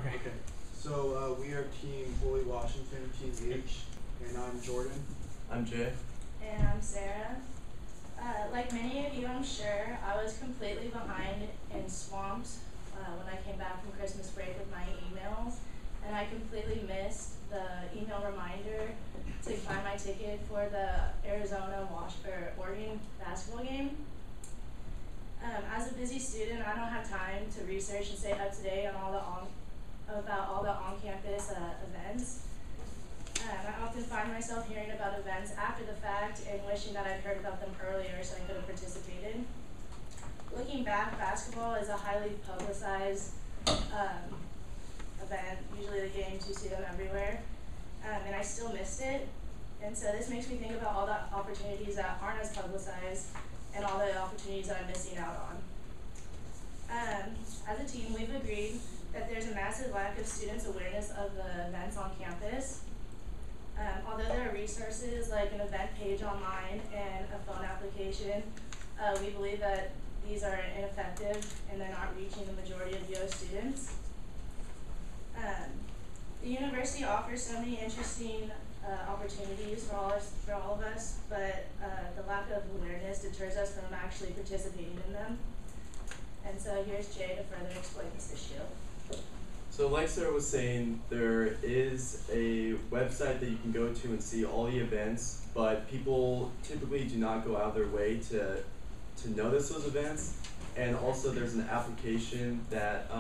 Okay. So we are Team Holy Washington, Team H, and I'm Jordan. I'm Jay. And I'm Sarah. Like many of you, I'm sure, I was completely behind and swamped when I came back from Christmas break with my emails, and I completely missed the email reminder to buy my ticket for the Oregon basketball game. As a busy student, I don't have time to research and stay up to date on about all the on-campus events. I often find myself hearing about events after the fact and wishing that I'd heard about them earlier so I could have participated. Looking back, basketball is a highly publicized event. Usually the games, you see them everywhere. And I still missed it. And so this makes me think about all the opportunities that aren't as publicized and all the opportunities that I'm missing out on. As a team, we've agreed that there's a massive lack of students' awareness of the events on campus. Although there are resources like an event page online and a phone application, we believe that these are ineffective and they're not reaching the majority of UO students. The university offers so many interesting opportunities for all of us, but the lack of awareness deters us from actually participating in them. And so here's Jay to further explain this issue. So like Sarah was saying, there is a website that you can go to and see all the events, but people typically do not go out of their way to notice those events. And also there's an application that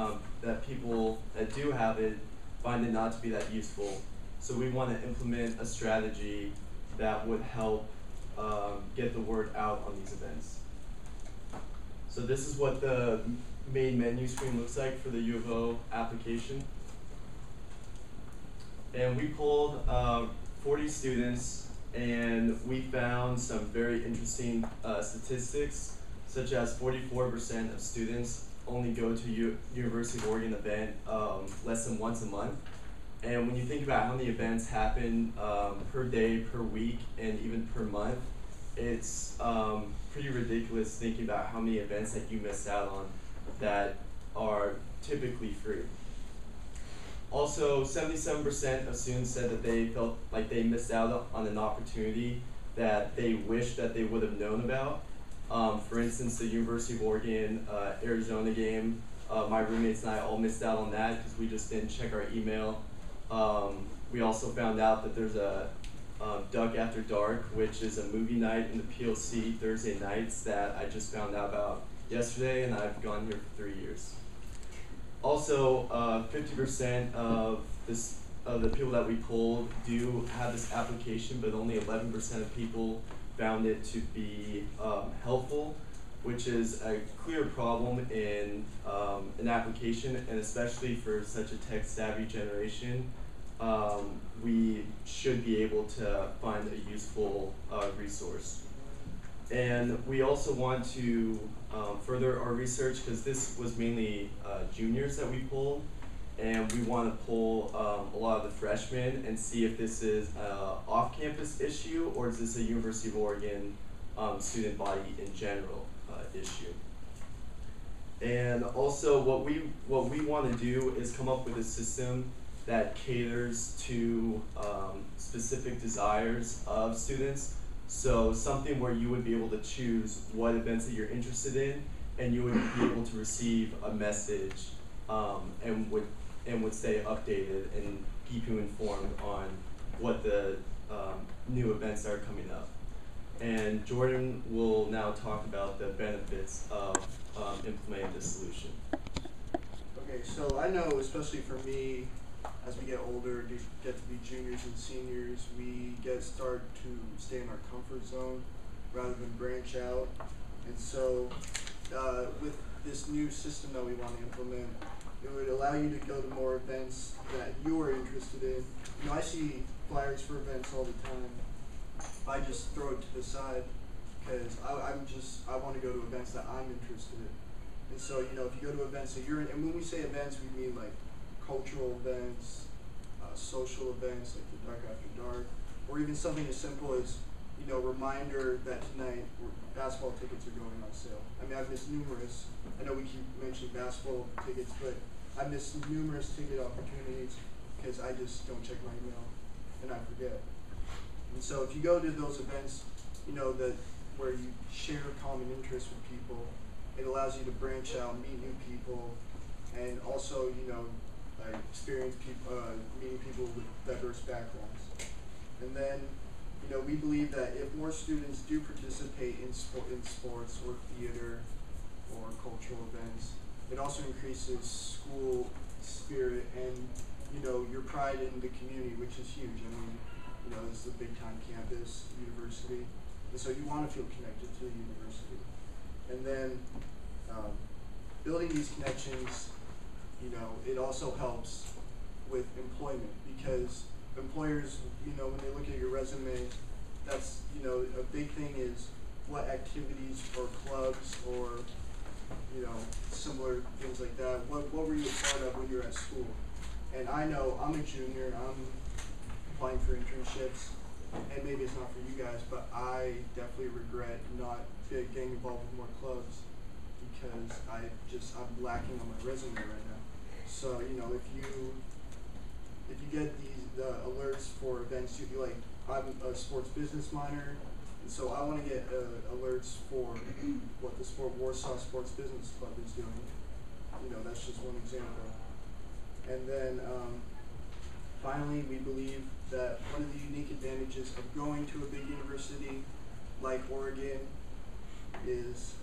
that people that do have it find it not to be that useful. So we want to implement a strategy that would help get the word out on these events. So this is what the main menu screen looks like for the U of O application. And we pulled 40 students, and we found some very interesting statistics, such as 44% of students only go to University of Oregon event less than once a month. And when you think about how many events happen per day, per week, and even per month, it's pretty ridiculous thinking about how many events that you missed out on that are typically free. Also, 77% of students said that they felt like they missed out on an opportunity that they wish that they would have known about. For instance, the University of Oregon Arizona game, my roommates and I all missed out on that because we just didn't check our email. We also found out that there's a Duck After Dark, which is a movie night in the PLC Thursday nights that I just found out about yesterday, and I've gone here for 3 years. Also, 50% of the people that we polled do have this application, but only 11% of people found it to be helpful, which is a clear problem in an application, and especially for such a tech-savvy generation. We should be able to find a useful resource. And we also want to further our research, because this was mainly juniors that we pulled, and we want to pull a lot of the freshmen and see if this is an off-campus issue or is this a University of Oregon student body in general issue. And also what we want to do is come up with a system that caters to specific desires of students. So something where you would be able to choose what events that you're interested in, and you would be able to receive a message and would stay updated and keep you informed on what the new events are coming up. And Jordan will now talk about the benefits of implementing this solution. Okay, so I know, especially for me, as we get older, get to be juniors and seniors, we start to stay in our comfort zone rather than branch out. And so with this new system that we want to implement, it would allow you to go to more events that you're interested in. You know, I see flyers for events all the time. I just throw it to the side because I want to go to events that I'm interested in. And so, you know, if you go to events that you're in, and when we say events, we mean like cultural events, social events like the Duck After Dark, or even something as simple as, you know, reminder that tonight basketball tickets are going on sale. I mean, I've missed numerous. I know we keep mentioning basketball tickets, but I miss numerous ticket opportunities because I just don't check my email and I forget. And so if you go to those events, you know, that where you share common interests with people, it allows you to branch out, meet new people, and also, you know, experience people, meeting people with diverse backgrounds. And then, you know, we believe that if more students do participate in sports or theater or cultural events, it also increases school spirit and, you know, your pride in the community, which is huge. I mean, you know, this is a big time campus, university, and so you want to feel connected to the university. And then building these connections, you know, it also helps with employment because employers, you know, when they look at your resume, that's, you know, a big thing is what activities or clubs or, you know, similar things like that. What were you a part of when you were at school? And I know I'm a junior, I'm applying for internships, and maybe it's not for you guys, but I definitely regret not getting involved with more clubs because I'm lacking on my resume right now. So, you know, if you get the alerts for events, you'd be like, I'm a sports business minor, and so I want to get alerts for what the Warsaw Sports Business Club is doing. You know, that's just one example. And then finally, we believe that one of the unique advantages of going to a big university like Oregon is,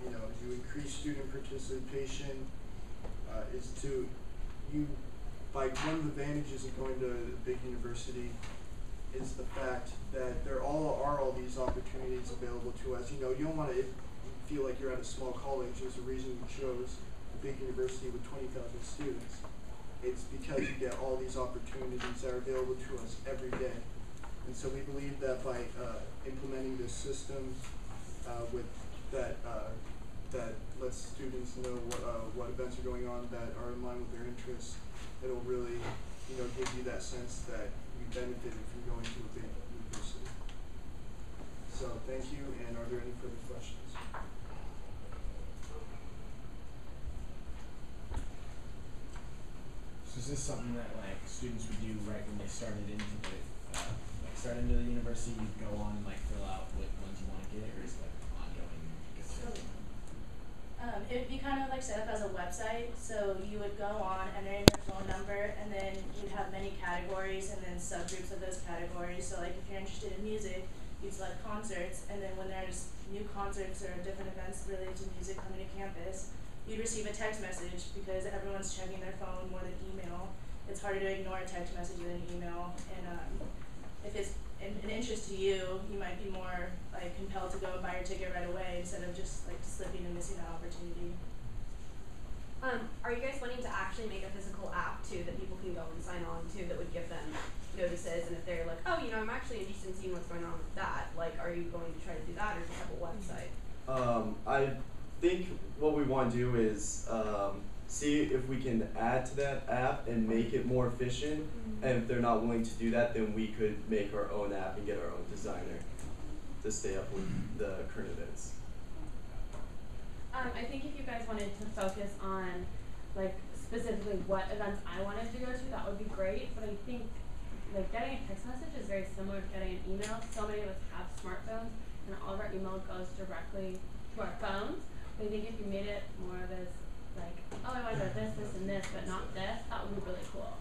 you know, you increase student participation, one of the advantages of going to a big university is the fact that there are all these opportunities available to us. You know, you don't want to feel like you're at a small college. There's a reason you chose a big university with 20,000 students. It's because you get all these opportunities that are available to us every day. And so we believe that by implementing this system that lets students know what events are going on that are in line with their interests, it'll really, you know, give you that sense that you benefited from going to a big university. So thank you, and are there any further questions? So is this something that like students would do right when they started into the university? You'd go on and like fill out what ones you want to get, or is it like ongoing? It would be kind of like set up as a website, so you would go on, enter in your phone number, and then you'd have many categories and then subgroups of those categories. So like if you're interested in music, you'd select concerts, and then when there's new concerts or different events related to music coming to campus, you'd receive a text message because everyone's checking their phone more than email. It's harder to ignore a text message than email, and if it's an interest to you, you might be more like compelled to go and buy your ticket right away instead of just like slipping and missing that opportunity. Are you guys wanting to actually make a physical app too that people can go and sign on to that would give them notices, and if they're like, oh, you know, I'm actually interested in seeing what's going on with that, like, are you going to try to do that, or just have a website? I think what we want to do is see if we can add to that app and make it more efficient. And if they're not willing to do that, then we could make our own app and get our own designer to stay up with the current events. I think if you guys wanted to focus on like specifically what events I wanted to go to, that would be great. But I think like getting a text message is very similar to getting an email. So many of us have smartphones, and all of our email goes directly to our phones. But I think if you made it more of as like, oh, I want to go this, this, and this, but not this, that would be really cool.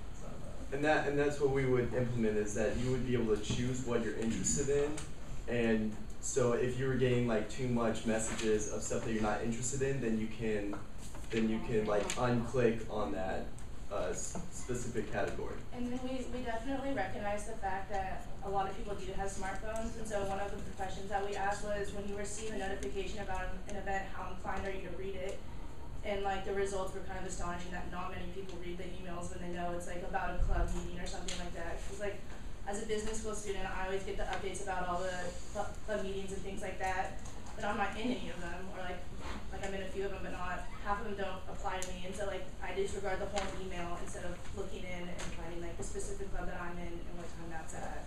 And that's what we would implement, is that you would be able to choose what you're interested in. And so if you were getting like too much messages of stuff that you're not interested in, then you can like unclick on that specific category. And then we definitely recognize the fact that a lot of people do have smartphones, and so one of the questions that we asked was, when you receive a notification about an event, how inclined are you to read it? And like the results were kind of astonishing that not many people read the emails when they know it's like about a club meeting or something like that. Because like as a business school student, I always get the updates about all the club meetings and things like that, but I'm not in any of them, or like I'm in a few of them, but not half of them don't apply to me. And so like I disregard the whole email instead of looking in and finding like the specific club that I'm in and what time that's at.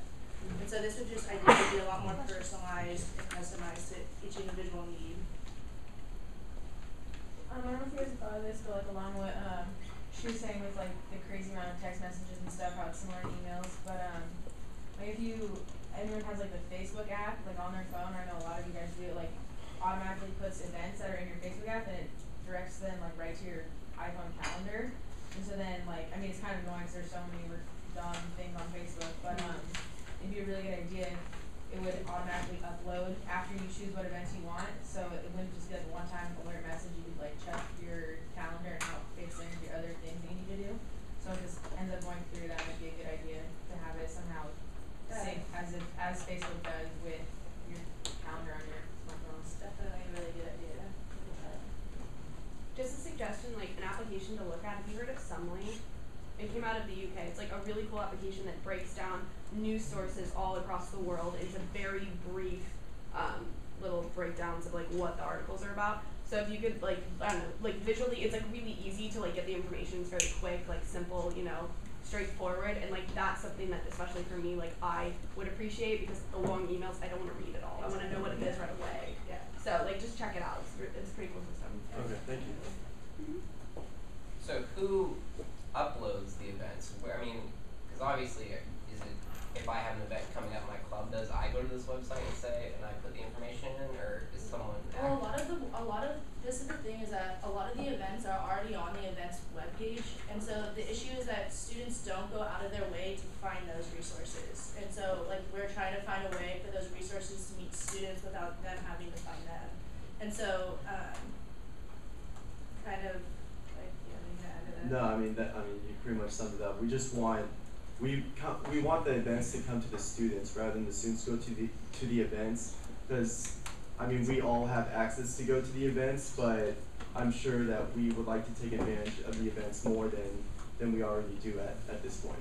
And so this would just ideally be a lot more personalized and customized to each individual need. I don't know if you guys have thought of this, but like along what she was saying with like the crazy amount of text messages and stuff, how it's similar to emails. But like if anyone has like the Facebook app like on their phone, or I know a lot of you guys do, it like automatically puts events that are in your Facebook app and it directs them like right to your iPhone calendar. And so then like, I mean it's kind of annoying because there's so many dumb things on Facebook, but it'd be a really good idea if it would automatically upload after you choose what events you want, so it wouldn't just be like a one-time alert message. You could like check your calendar and how it fits in with your other things that you need to do. So it just ends up going through. That would be a good idea to have it somehow sync as Facebook does with your calendar on your smartphone. It's definitely a really good idea. Just a suggestion, like an application to look at. Have you heard of Sumly? It came out of the UK. It's like a really cool application that breaks down news sources all across the world into very brief little breakdowns of like what the articles are about. So if you could like, I don't know, like visually, it's like really easy to like get the information. It's very quick, like simple, you know, straightforward, and like that's something that especially for me, like I would appreciate, because the long emails I don't want to read at all. I want to know what it is right away. Yeah. So like just check it out. It's a pretty cool system. Okay, thank you. So who uploads the events? Where, I mean, because obviously, is it, if I have an event coming up in my club, does I go to this website and say, and I put the information in, or is someone Well, this is the thing, is that a lot of the events are already on the events webpage, and so the issue is that students don't go out of their way to find those resources. And so like we're trying to find a way for those resources to meet students without them having to find them. And so kind of like, you have anything to add to that? No, I mean you pretty much summed it up. We just want we want the events to come to the students rather than the students go to the events, because I mean we all have access to go to the events, but I'm sure that we would like to take advantage of the events more than we already do at this point.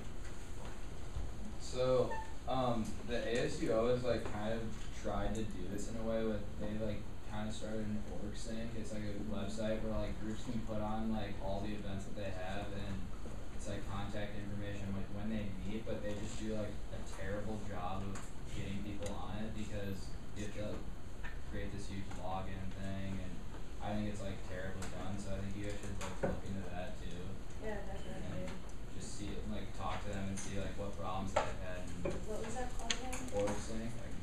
So the ASUO has like kind of tried to do this in a way with, they like kind of started an OrgSync. It's like a website where like groups can put on like all the events that they have, and it's like contact information like when they meet, but they just do like a terrible job of getting people on it because you have to like, create this huge login thing, and I think it's like terribly done. So I think you guys should like look into that too. Yeah, definitely. And just see it, like talk to them and see like what problems they've had. What was that called again? OrgSync. Like,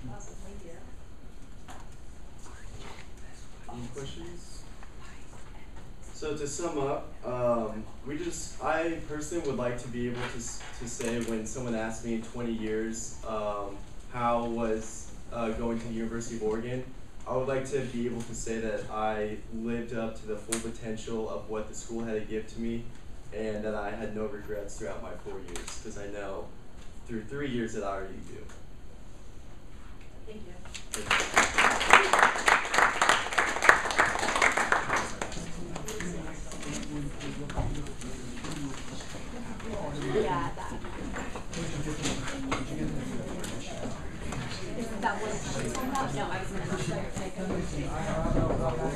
Awesome, thank you. Any questions? So to sum up, I personally would like to be able to say, when someone asks me in 20 years, how was going to the University of Oregon, I would like to be able to say that I lived up to the full potential of what the school had to give to me, and that I had no regrets throughout my 4 years, because I know through 3 years that I already do. Thank you. Yeah, that was no, I was gonna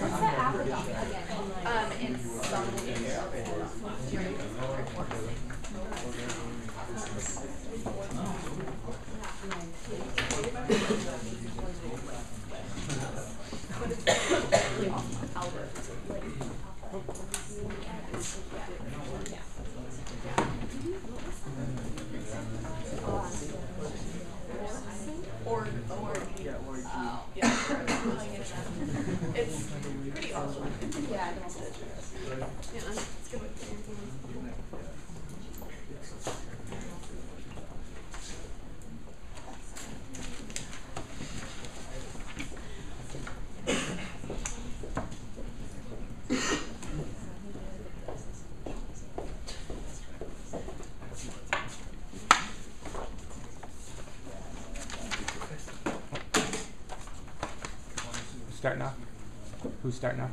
what's the app again? It's it's pretty awesome. Yeah, it's good with Starting off? Who's starting off?